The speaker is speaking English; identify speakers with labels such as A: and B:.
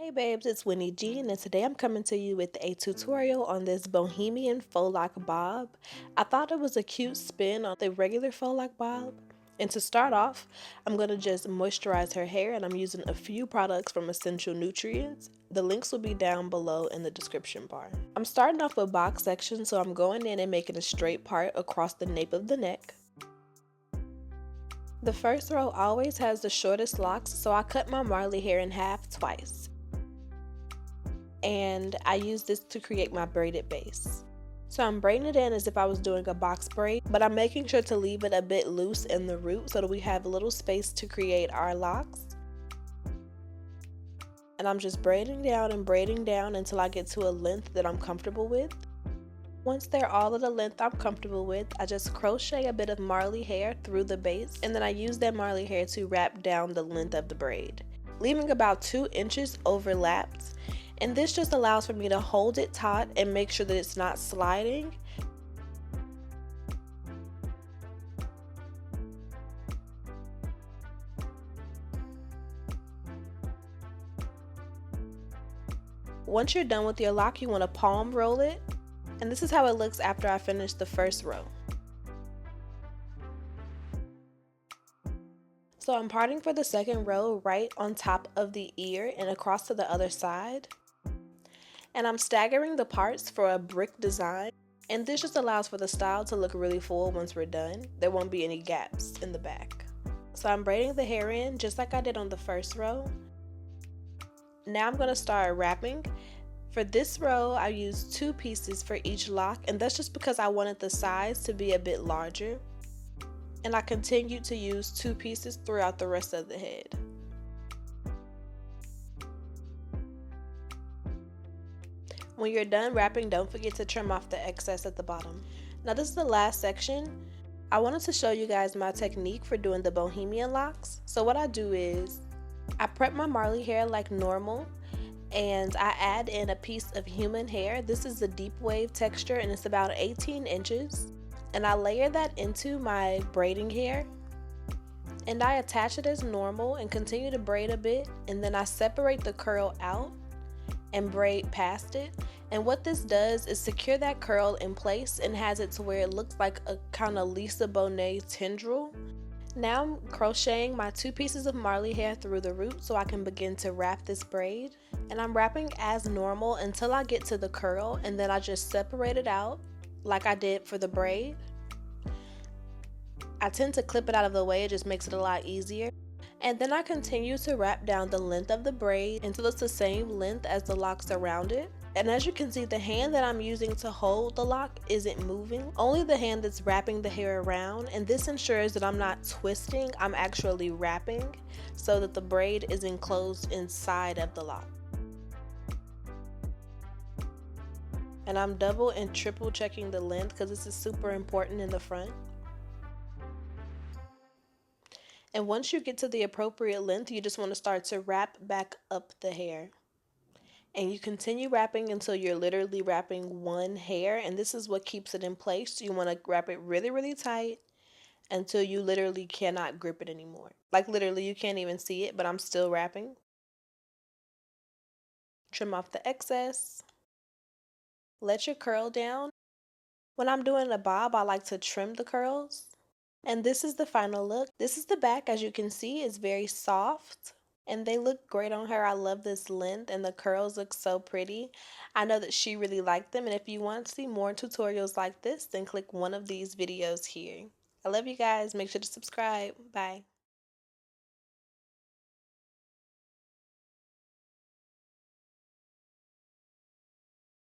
A: Hey babes, it's Winnie G, and today I'm coming to you with a tutorial on this Bohemian Faux Loc bob. I thought it was a cute spin on the regular Faux Loc bob. And to start off, I'm going to just moisturize her hair, and I'm using a few products from Essential Nutrients. The links will be down below in the description bar. I'm starting off with box section, so I'm going in and making a straight part across the nape of the neck. The first row always has the shortest locks, so I cut my Marley hair in half twice. And I use this to create my braided base. So I'm braiding it in as if I was doing a box braid, but I'm making sure to leave it a bit loose in the root so that we have a little space to create our locks. And I'm just braiding down and braiding down until I get to a length that I'm comfortable with. Once they're all at a length I'm comfortable with, I just crochet a bit of Marley hair through the base, and then I use that Marley hair to wrap down the length of the braid, leaving about 2 inches overlapped. And this just allows for me to hold it taut and make sure that it's not sliding. Once you're done with your lock, you want to palm roll it. And this is how it looks after I finish the first row. So I'm parting for the second row right on top of the ear and across to the other side. And I'm staggering the parts for a brick design, and this just allows for the style to look really full once we're done. There won't be any gaps in the back. So I'm braiding the hair in just like I did on the first row. Now I'm going to start wrapping. For this row I used 2 pieces for each lock, and that's just because I wanted the sides to be a bit larger. And I continued to use 2 pieces throughout the rest of the head. When you're done wrapping, don't forget to trim off the excess at the bottom. Now this is the last section. I wanted to show you guys my technique for doing the Bohemian locks. So what I do is, I prep my Marley hair like normal, and I add in a piece of human hair. This is the deep wave texture and it's about 18 inches. And I layer that into my braiding hair. And I attach it as normal and continue to braid a bit, and then I separate the curl out and braid past it. And what this does is secure that curl in place and has it to where it looks like a kind of Lisa Bonet tendril. Now I'm crocheting my 2 pieces of Marley hair through the root so I can begin to wrap this braid. And I'm wrapping as normal until I get to the curl, and then I just separate it out like I did for the braid. I tend to clip it out of the way, it just makes it a lot easier. And then I continue to wrap down the length of the braid until it's the same length as the locks around it. And as you can see, the hand that I'm using to hold the lock isn't moving, only the hand that's wrapping the hair around. And this ensures that I'm not twisting, I'm actually wrapping so that the braid is enclosed inside of the lock. And I'm double and triple checking the length because this is super important in the front. And once you get to the appropriate length, you just want to start to wrap back up the hair. And you continue wrapping until you're literally wrapping one hair, and this is what keeps it in place. You want to wrap it really, really tight until you literally cannot grip it anymore. Like literally you can't even see it, but I'm still wrapping. Trim off the excess. Let your curl down. When I'm doing a bob, I like to trim the curls. And this is the final look. This is the back. As you can see, it's very soft and they look great on her. I love this length and the curls look so pretty. I know that she really liked them, and if you want to see more tutorials like this, then click one of these videos here. I love you guys. Make sure to subscribe. Bye.